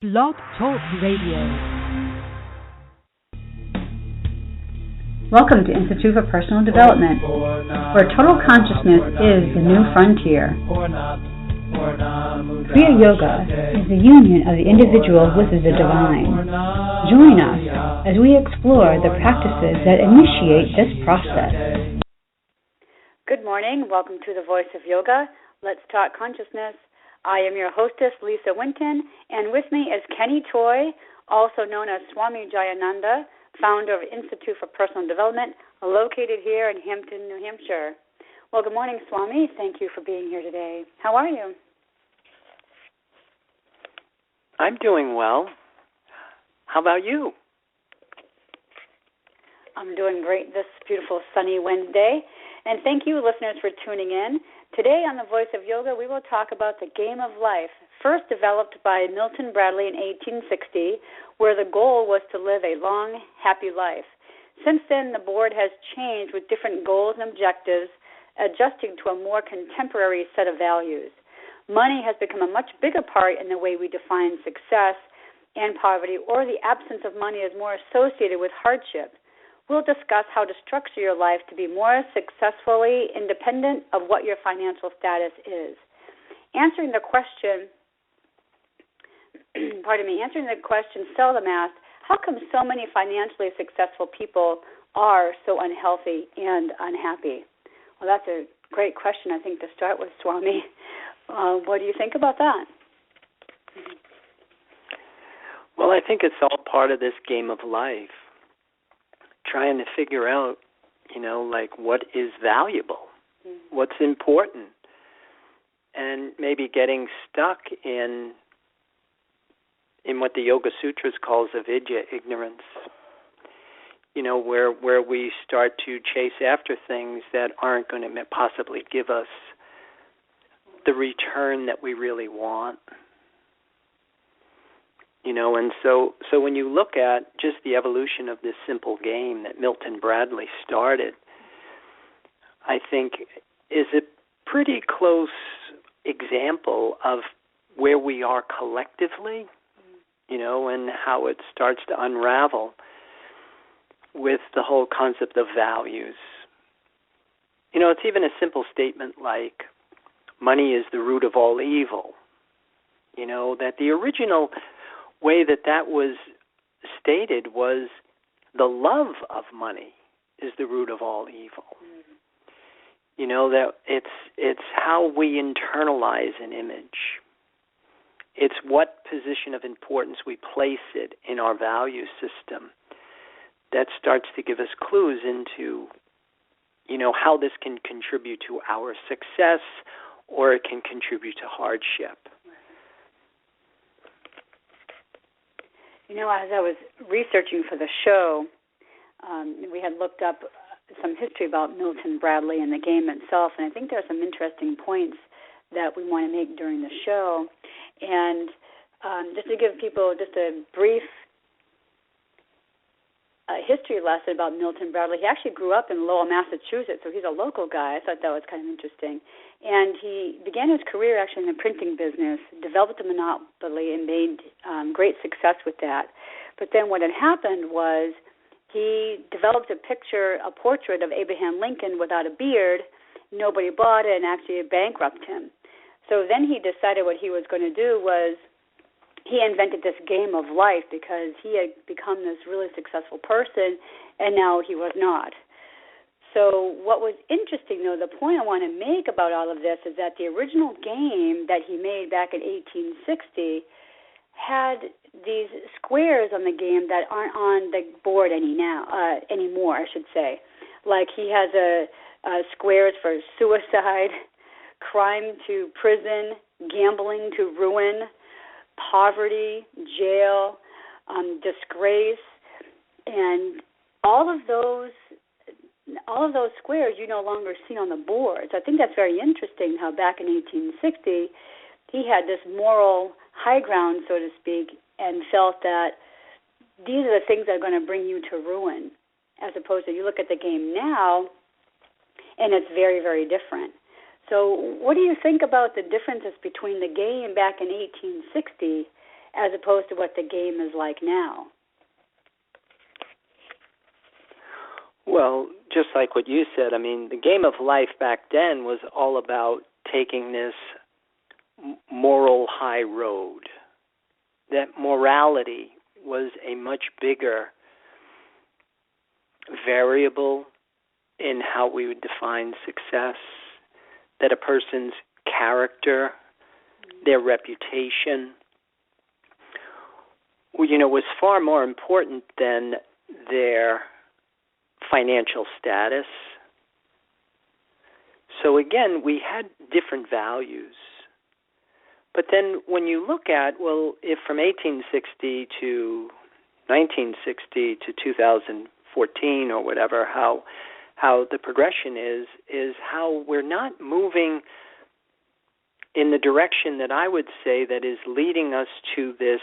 Blog Talk Radio. Welcome to Institute for Personal Development, where total consciousness is the new frontier. Kriya Yoga is the union of the individual with the divine. Join us as we explore the practices that initiate this process. Good morning. Welcome to the Voice of Yoga. Let's talk consciousness. I am your hostess, Lisa Winton, and with me is Kenny Toy, also known as Swami Jayananda, founder of Institute for Personal Development, located here in Hampton, New Hampshire. Well, good morning, Swami. Thank you for being here today. How are you? I'm doing well. How about you? I'm doing great this beautiful sunny Wednesday. And thank you, listeners, for tuning in. Today on The Voice of Yoga, we will talk about the game of life, first developed by Milton Bradley in 1860, where the goal was to live a long, happy life. Since then, the board has changed with different goals and objectives, adjusting to a more contemporary set of values. Money has become a much bigger part in the way we define success and poverty, or the absence of money is more associated with hardship. We'll discuss how to structure your life to be more successfully independent of what your financial status is. Answering the question seldom asked, how come so many financially successful people are so unhealthy and unhappy? Well, that's a great question, I think, to start with, Swami. What do you think about that? Well, I think it's all part of this game of life. Trying to figure out, what is valuable, what's important, and maybe getting stuck in what the Yoga Sutras calls avidya, ignorance, where we start to chase after things that aren't going to possibly give us the return that we really want. And so when you look at just the evolution of this simple game that Milton Bradley started, I think is a pretty close example of where we are collectively, and how it starts to unravel with the whole concept of values. It's even a simple statement like, money is the root of all evil. That the original way that was stated was the love of money is the root of all evil. That it's how we internalize an image. It's what position of importance we place it in our value system that starts to give us clues into, how this can contribute to our success or it can contribute to hardship. As I was researching for the show, we had looked up some history about Milton Bradley and the game itself, and I think there are some interesting points that we want to make during the show. And just to give people just a brief history lesson about Milton Bradley, he actually grew up in Lowell, Massachusetts, so he's a local guy. I thought that was kind of interesting. And he began his career actually in the printing business, developed a monopoly, and made great success with that. But then what had happened was he developed a portrait of Abraham Lincoln without a beard. Nobody bought it, and actually it bankrupted him. So then he decided what he was going to do was he invented this game of life because he had become this really successful person, and now he was not. So what was interesting, though, the point I want to make about all of this is that the original game that he made back in 1860 had these squares on the game that aren't on the board anymore, I should say. Like he has squares for suicide, crime to prison, gambling to ruin, poverty, jail, disgrace, and all of those squares you no longer see on the boards. I think that's very interesting how back in 1860 he had this moral high ground, so to speak, and felt that these are the things that are going to bring you to ruin, as opposed to you look at the game now and it's very, very different. So what do you think about the differences between the game back in 1860 as opposed to what the game is like now? Well, just like what you said, I mean, the game of life back then was all about taking this moral high road. That morality was a much bigger variable in how we would define success, that a person's character, their reputation, was far more important than their financial status. So again, we had different values. But then when you look at, if from 1860 to 1960 to 2014 or whatever, how the progression is how we're not moving in the direction that I would say that is leading us to this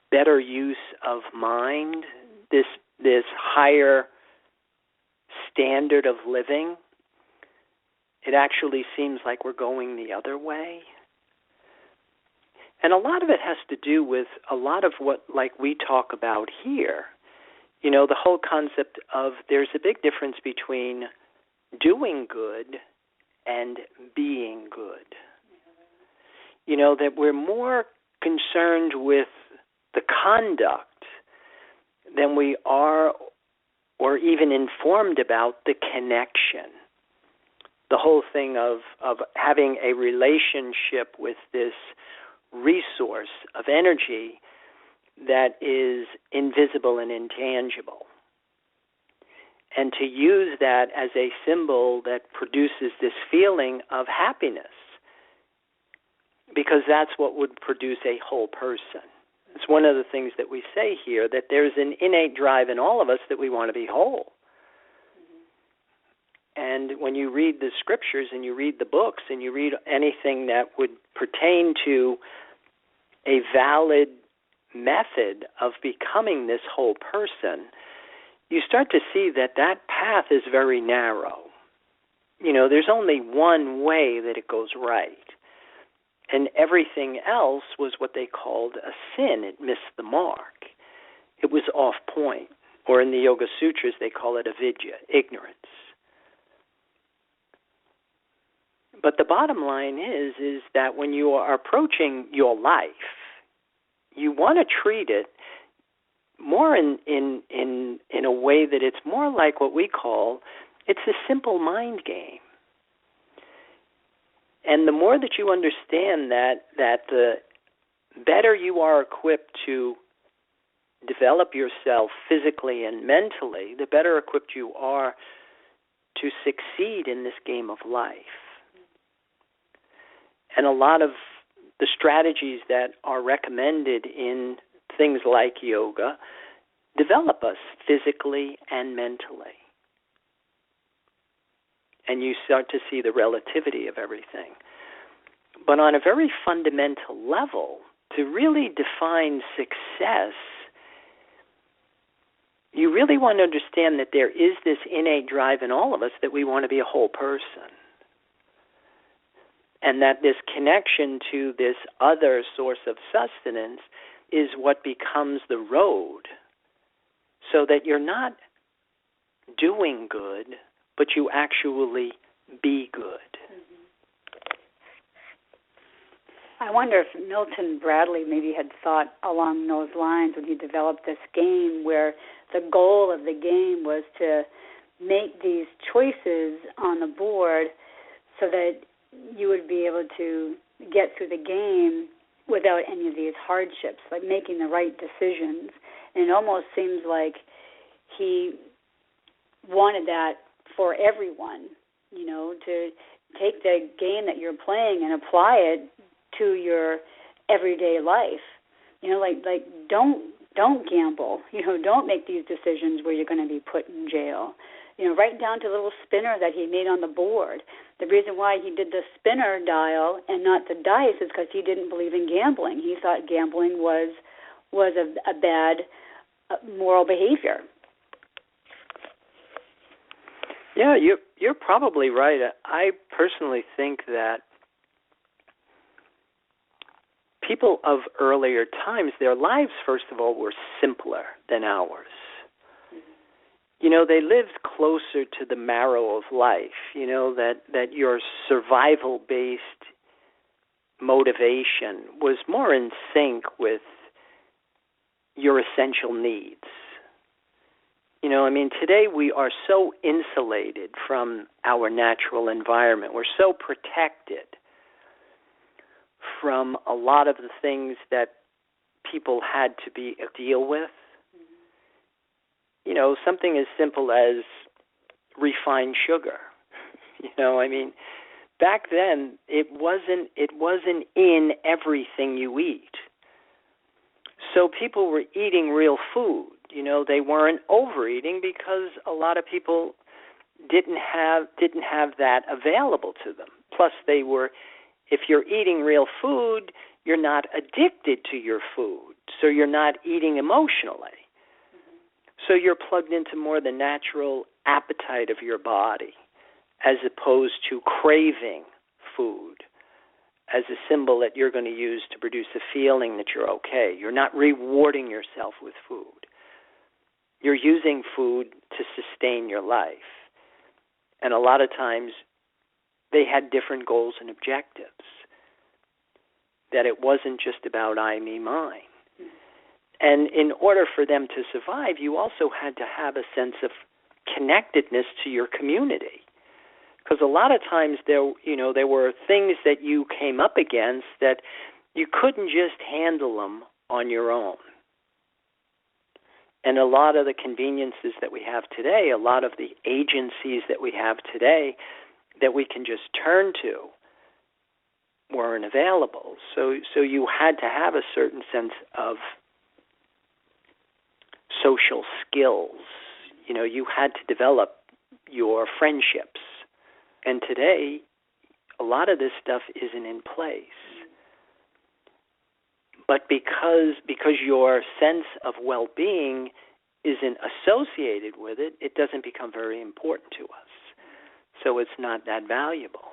better use of mind, this higher standard of living. It actually seems like we're going the other way. And a lot of it has to do with a lot of what, like, we talk about here. The whole concept of there's a big difference between doing good and being good. That we're more concerned with the conduct than we are or even informed about the connection. The whole thing of having a relationship with this resource of energy that is invisible and intangible. And to use that as a symbol that produces this feeling of happiness, because that's what would produce a whole person. It's one of the things that we say here, that there's an innate drive in all of us that we want to be whole. And when you read the scriptures and you read the books and you read anything that would pertain to a valid method of becoming this whole person, you start to see that path is very narrow. There's only one way that it goes right. And everything else was what they called a sin. It missed the mark. It was off point. Or in the Yoga Sutras, they call it avidya, ignorance. But the bottom line is that when you are approaching your life, you want to treat it more in a way that it's more like what we call, it's a simple mind game. And the more that you understand that the better you are equipped to develop yourself physically and mentally, the better equipped you are to succeed in this game of life. And a lot of the strategies that are recommended in things like yoga develop us physically and mentally. And you start to see the relativity of everything. But on a very fundamental level, to really define success, you really want to understand that there is this innate drive in all of us that we want to be a whole person. And that this connection to this other source of sustenance is what becomes the road, so that you're not doing good, but you actually be good. I wonder if Milton Bradley maybe had thought along those lines when he developed this game, where the goal of the game was to make these choices on the board so that you would be able to get through the game without any of these hardships, like making the right decisions. And it almost seems like he wanted that for everyone, to take the game that you're playing and apply it to your everyday life. Like don't gamble. Don't make these decisions where you're going to be put in jail. Right down to the little spinner that he made on the board. The reason why he did the spinner dial and not the dice is because he didn't believe in gambling. He thought gambling was a bad moral behavior. Yeah, you're probably right. I personally think that people of earlier times, their lives, first of all, were simpler than ours. You know, they lived closer to the marrow of life, you know, that your survival-based motivation was more in sync with your essential needs. You know, I mean, today we are so insulated from our natural environment. We're so protected from a lot of the things that people had to deal with. You know, something as simple as refined sugar. You know, I mean, back then it wasn't in everything you eat. So people were eating real food. You know, they weren't overeating because a lot of people didn't have that available to them. Plus they were, if you're eating real food, you're not addicted to your food. So you're not eating emotionally. So you're plugged into more the natural appetite of your body as opposed to craving food as a symbol that you're going to use to produce a feeling that you're okay. You're not rewarding yourself with food. You're using food to sustain your life. And a lot of times they had different goals and objectives, that it wasn't just about I, me, mine. And in order for them to survive, you also had to have a sense of connectedness to your community. Because a lot of times there were things that you came up against that you couldn't just handle them on your own. And a lot of the conveniences that we have today, a lot of the agencies that we have today that we can just turn to weren't available. So you had to have a certain sense of social skills. You know, you had to develop your friendships. And today, a lot of this stuff isn't in place. But because your sense of well-being isn't associated with it, it doesn't become very important to us. So it's not that valuable.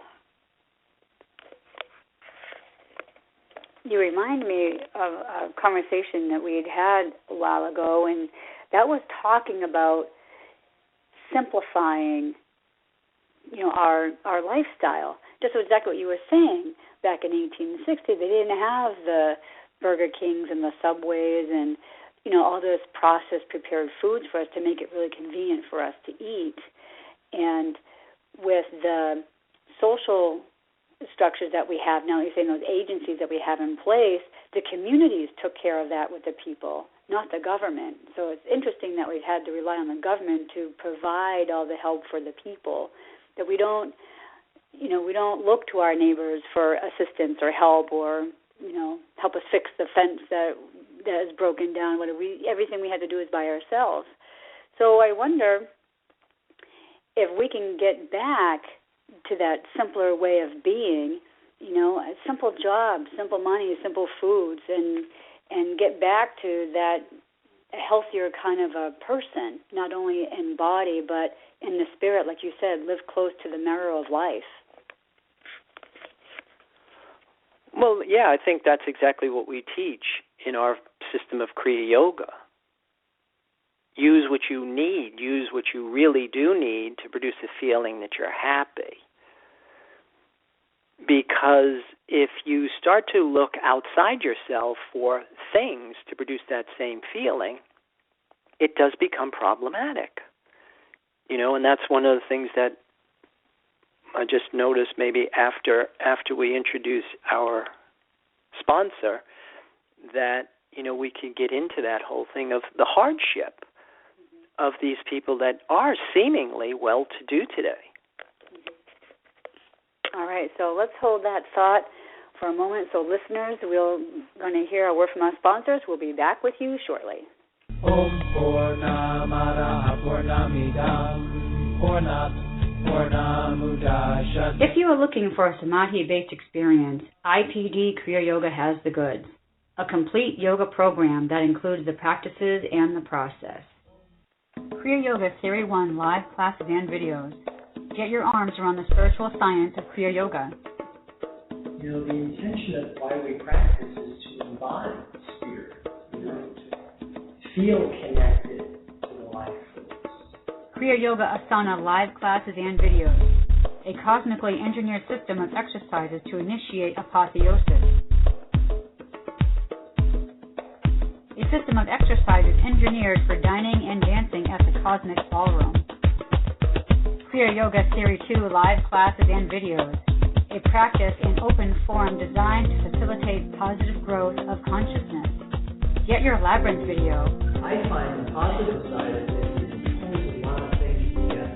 You remind me of a conversation that we had a while ago, and that was talking about simplifying, you know, our lifestyle. Just exactly what you were saying. Back in 1860, they didn't have the Burger Kings and the Subways and, you know, all those processed prepared foods for us to make it really convenient for us to eat. And with the social structures that we have now, you're saying those agencies that we have in place, the communities took care of that with the people, not the government. So it's interesting that we've had to rely on the government to provide all the help for the people, that we don't look to our neighbors for assistance or help or, you know, help us fix the fence that is broken down. Everything we had to do is by ourselves. So I wonder if we can get back to that simpler way of being, you know, a simple job, simple money, simple foods, and get back to that healthier kind of a person, not only in body but in the spirit, like you said, live close to the marrow of life. Well, yeah, I think that's exactly what we teach in our system of Kriya Yoga. Use what you need. Use what you really do need to produce a feeling that you're happy. Because if you start to look outside yourself for things to produce that same feeling, it does become problematic. You know, and that's one of the things that I just noticed maybe after we introduce our sponsor, that, you know, we could get into that whole thing of the hardship of these people that are seemingly well-to-do today. All right, so let's hold that thought for a moment. So listeners, we're going to hear a word from our sponsors. We'll be back with you shortly. If you are looking for a Samadhi-based experience, IPD Kriya Yoga has the goods. A complete yoga program that includes the practices and the process. Kriya Yoga Series 1 live classes and videos. Get your arms around the spiritual science of Kriya Yoga. The intention of why we practice is to embody spirit, to feel connected to the life force. Kriya Yoga Asana live classes and videos. A cosmically engineered system of exercises to initiate apotheosis. A system of exercises engineered for dining and dancing at the Cosmic Ballroom. Kriya Yoga Series 2 live classes and videos. A practice in open forum designed to facilitate positive growth of consciousness. Get your Labyrinth video. I find the positive side of it is it pulls a lot of things together.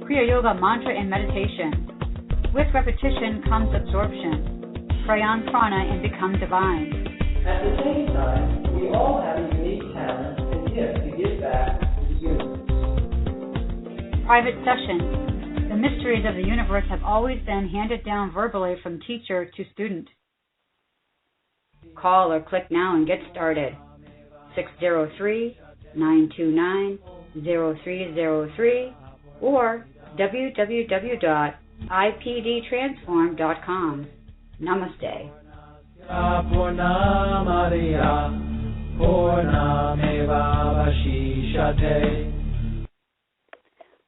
Kriya Yoga Mantra and Meditation. With repetition comes absorption. Pray on Prana and become divine. At the same time, we all have a unique talent and gift to give back to the universe. Private sessions. The mysteries of the universe have always been handed down verbally from teacher to student. Call or click now and get started. 603-929-0303 or www.ipdtransform.com. Namaste.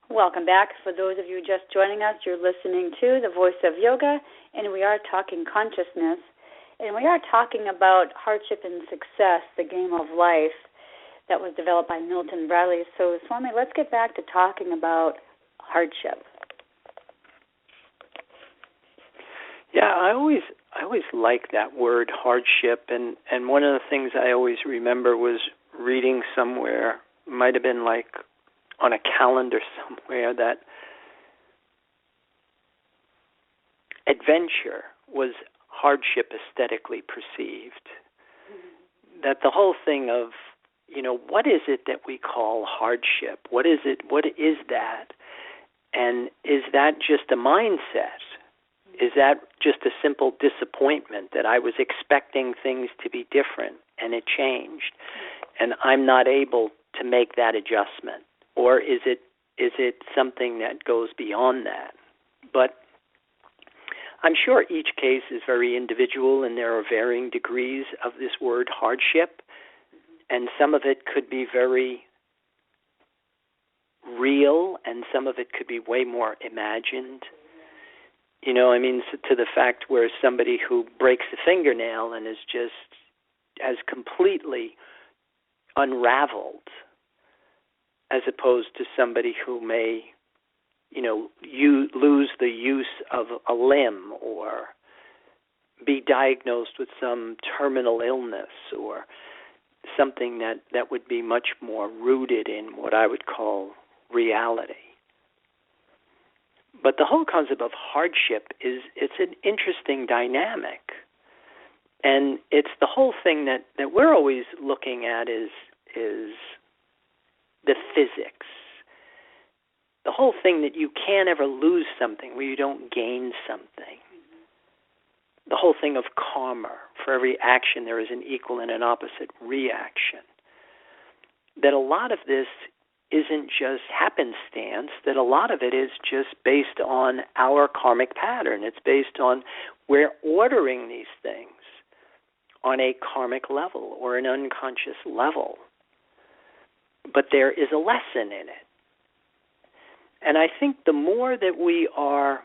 Welcome back. For those of you just joining us, you're listening to The Voice of Yoga, and we are talking consciousness, and we are talking about hardship and success, the game of life that was developed by Milton Bradley. So, Swami, let's get back to talking about hardship. Yeah, I always like that word, hardship, and one of the things I always remember was reading somewhere, might have been like on a calendar somewhere, that adventure was hardship aesthetically perceived. Mm-hmm. That the whole thing of, what is it that we call hardship? What is it? What is that? And is that just a mindset? Is that just a simple disappointment that I was expecting things to be different and it changed and I'm not able to make that adjustment? Or is it something that goes beyond that? But I'm sure each case is very individual and there are varying degrees of this word hardship, and some of it could be very real and some of it could be way more imagined. To the fact where somebody who breaks a fingernail and is just as completely unraveled, as opposed to somebody who may, lose the use of a limb or be diagnosed with some terminal illness or something that would be much more rooted in what I would call reality. But the whole concept of hardship it's an interesting dynamic. And it's the whole thing that we're always looking at is the physics. The whole thing that you can't ever lose something where you don't gain something. The whole thing of karma. For every action there is an equal and an opposite reaction. That a lot of this isn't just happenstance, that a lot of it is just based on our karmic pattern. It's based on we're ordering these things on a karmic level or an unconscious level. But there is a lesson in it. And I think the more we are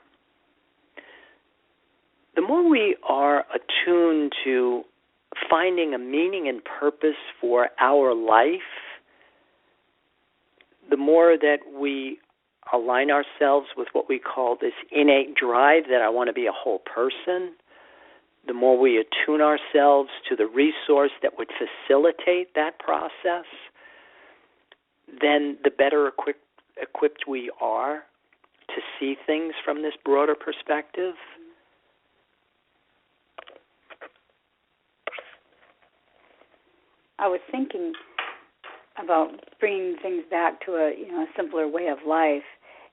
attuned to finding a meaning and purpose for our life, the more that we align ourselves with what we call this innate drive that I want to be a whole person, the more we attune ourselves to the resource that would facilitate that process, then the better equipped we are to see things from this broader perspective. I was thinking about bringing things back to a simpler way of life,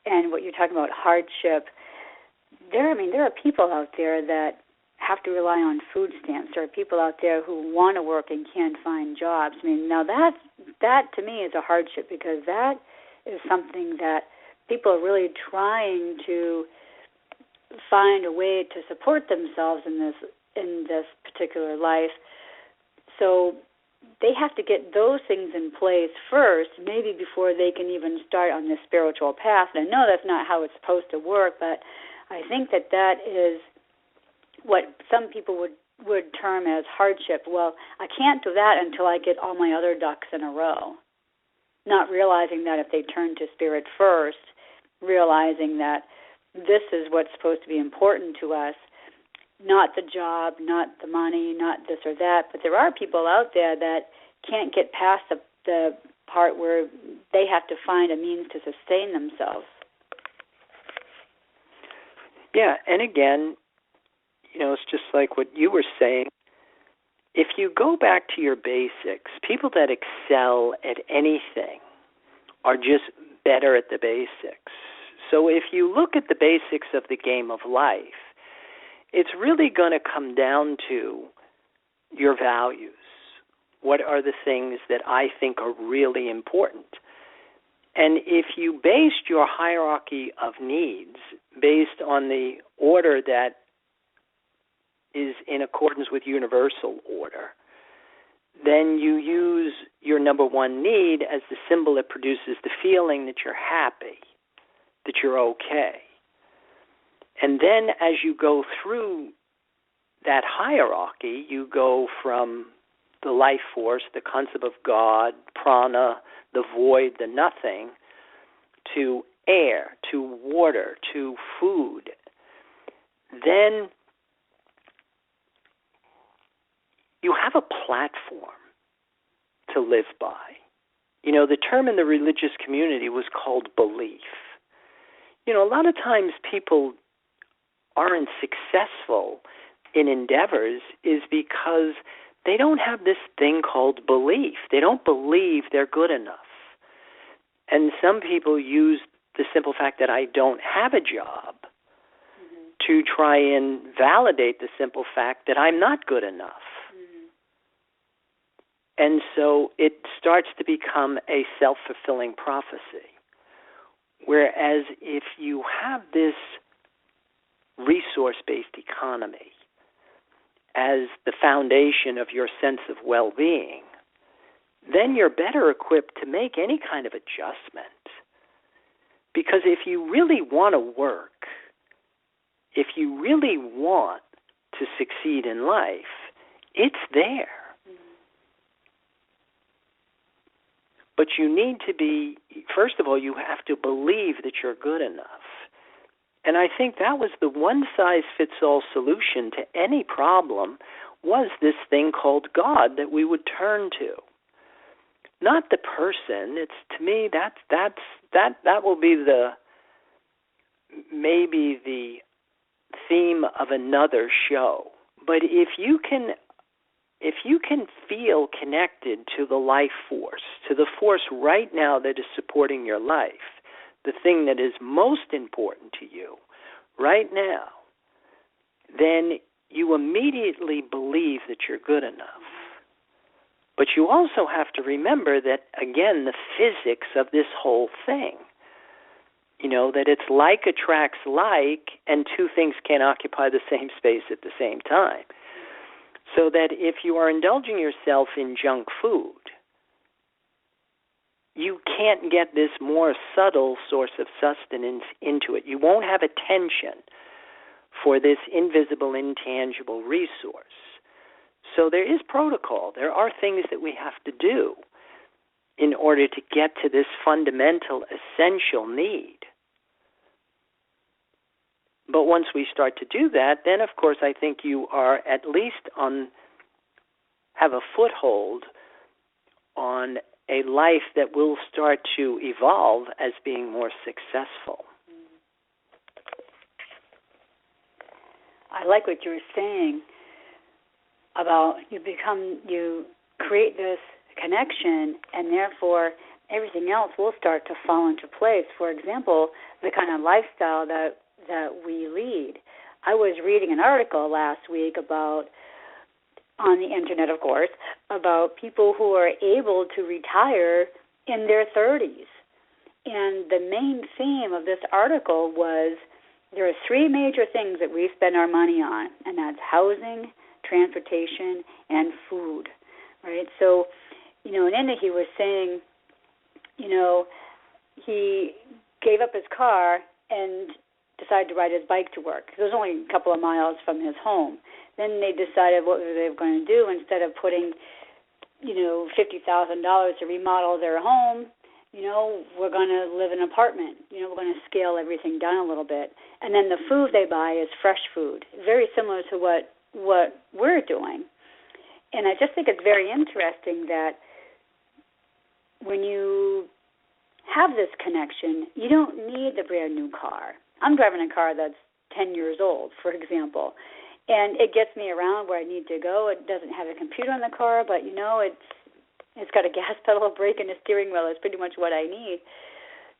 and what you're talking about hardship. There are people out there that have to rely on food stamps. There are people out there who want to work and can't find jobs. Now that to me is a hardship, because that is something that people are really trying to find a way to support themselves in this particular life. So they have to get those things in place first, maybe before they can even start on this spiritual path. And I know that's not how it's supposed to work, but I think that is what some people would term as hardship. Well, I can't do that until I get all my other ducks in a row. Not realizing that if they turn to spirit first, realizing that this is what's supposed to be important to us, not the job, not the money, not this or that. But there are people out there that can't get past the part where they have to find a means to sustain themselves. Yeah, and again, it's just like what you were saying. If you go back to your basics, people that excel at anything are just better at the basics. So if you look at the basics of the game of life, it's really going to come down to your values. What are the things that I think are really important? And if you based your hierarchy of needs based on the order that is in accordance with universal order, then you use your number one need as the symbol that produces the feeling that you're happy, that you're okay. And then as you go through that hierarchy, you go from the life force, the concept of God, Prana, the void, the nothing, to air, to water, to food. Then you have a platform to live by. The term in the religious community was called belief. A lot of times people aren't successful in endeavors is because they don't have this thing called belief. They don't believe they're good enough. And some people use the simple fact that I don't have a job to try and validate the simple fact that I'm not good enough. And so it starts to become a self-fulfilling prophecy. Whereas if you have this resource-based economy as the foundation of your sense of well-being, then you're better equipped to make any kind of adjustment. Because if you really want to work, if you really want to succeed in life, it's there. But you need to be, first of all, you have to believe that you're good enough. And I think that was the one-size-fits-all solution to any problem was this thing called God that we would turn to. Not the person. It's, to me, that will be maybe the theme of another show. But if you can feel connected to the life force, to the force right now that is supporting your life, the thing that is most important to you right now, then you immediately believe that you're good enough. But you also have to remember that, again, the physics of this whole thing, that it's like attracts like, and two things can't occupy the same space at the same time. So that if you are indulging yourself in junk food, you can't get this more subtle source of sustenance into it. You won't have attention for this invisible, intangible resource. So there is protocol. There are things that we have to do in order to get to this fundamental, essential need. But once we start to do that, then, of course, I think you are at least have a foothold on a life that will start to evolve as being more successful. I like what you were saying about you create this connection, and therefore everything else will start to fall into place. For example, the kind of lifestyle that we lead. I was reading an article last week about, on the internet, of course, about people who are able to retire in their 30s. And the main theme of this article was there are three major things that we spend our money on, and that's housing, transportation, and food, right? So, in India he was saying, he gave up his car and decided to ride his bike to work. It was only a couple of miles from his home. Then they decided what they were going to do. Instead of putting, $50,000 to remodel their home, we're going to live in an apartment. We're going to scale everything down a little bit. And then the food they buy is fresh food, very similar to what we're doing. And I just think it's very interesting that when you have this connection, you don't need the brand new car. I'm driving a car that's 10 years old, for example, and it gets me around where I need to go. It doesn't have a computer in the car, but it's got a gas pedal, a brake, and a steering wheel. It's pretty much what I need.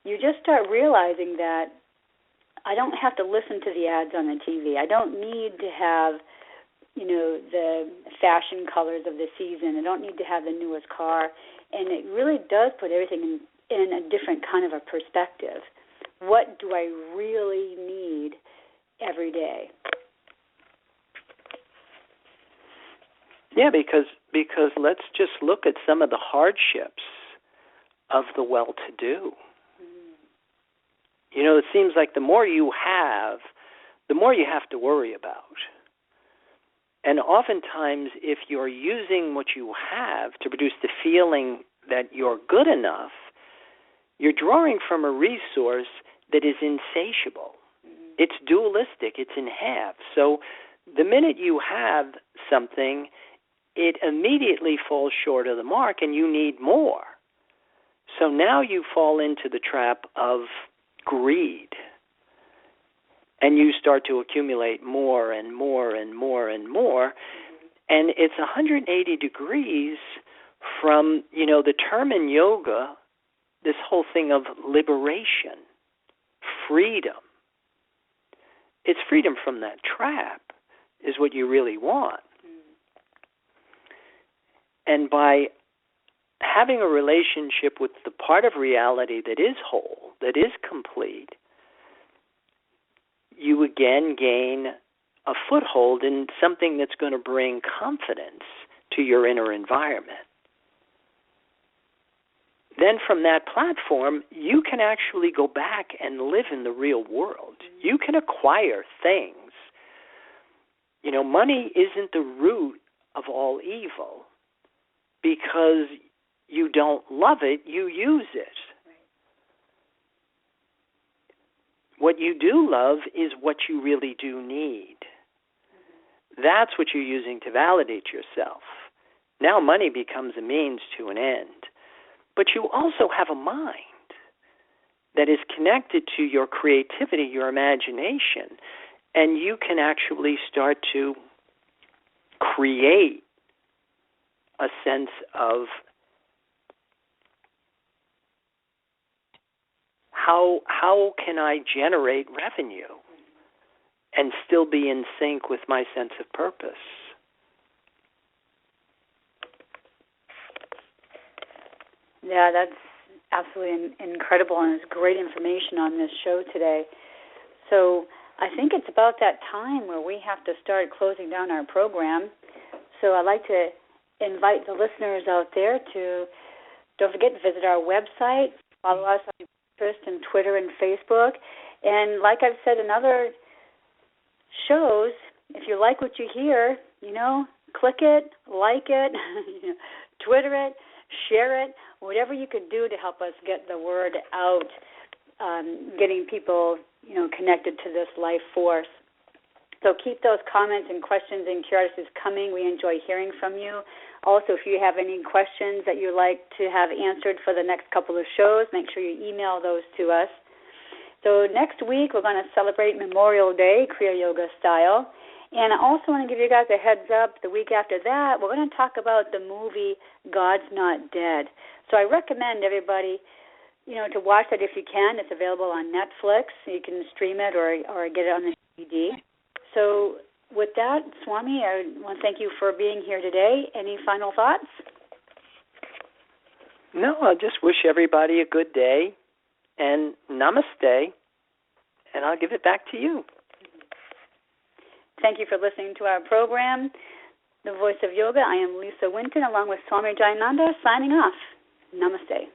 You just start realizing that I don't have to listen to the ads on the TV. I don't need to have, the fashion colors of the season. I don't need to have the newest car. And it really does put everything in a different kind of a perspective. What do I really need every day? Yeah, because let's just look at some of the hardships of the well-to-do. It seems like the more you have, the more you have to worry about. And oftentimes, if you're using what you have to produce the feeling that you're good enough, you're drawing from a resource that is insatiable. It's dualistic. It's in half. So the minute you have something, it immediately falls short of the mark and you need more. So now you fall into the trap of greed. And you start to accumulate more and more and more and more. And it's 180 degrees from, the term in yoga, this whole thing of liberation, freedom. It's freedom from that trap is what you really want. And by having a relationship with the part of reality that is whole, that is complete, you again gain a foothold in something that's going to bring confidence to your inner environment. Then from that platform, you can actually go back and live in the real world. You can acquire things. Money isn't the root of all evil because you don't love it, you use it. What you do love is what you really do need. That's what you're using to validate yourself. Now money becomes a means to an end. But you also have a mind that is connected to your creativity, your imagination, and you can actually start to create a sense of how can I generate revenue and still be in sync with my sense of purpose. Yeah, that's absolutely incredible, and it's great information on this show today. So I think it's about that time where we have to start closing down our program. So I'd like to invite the listeners out there to, don't forget to visit our website, follow us on Pinterest and Twitter and Facebook. And like I've said in other shows, if you like what you hear, click it, like it, Twitter it, share it, whatever you could do to help us get the word out, getting people, connected to this life force. So keep those comments and questions and curiosities coming. We enjoy hearing from you. Also, if you have any questions that you'd like to have answered for the next couple of shows, make sure you email those to us. So next week, we're going to celebrate Memorial Day, Kriya Yoga style. And I also want to give you guys a heads up, the week after that, we're going to talk about the movie God's Not Dead. So I recommend everybody, to watch that if you can. It's available on Netflix. You can stream it or get it on the DVD. So with that, Swami, I want to thank you for being here today. Any final thoughts? No, I just wish everybody a good day and namaste. and I'll give it back to you. Thank you for listening to our program, The Voice of Yoga. I am Lisa Winton, along with Swami Jayananda, signing off. Namaste.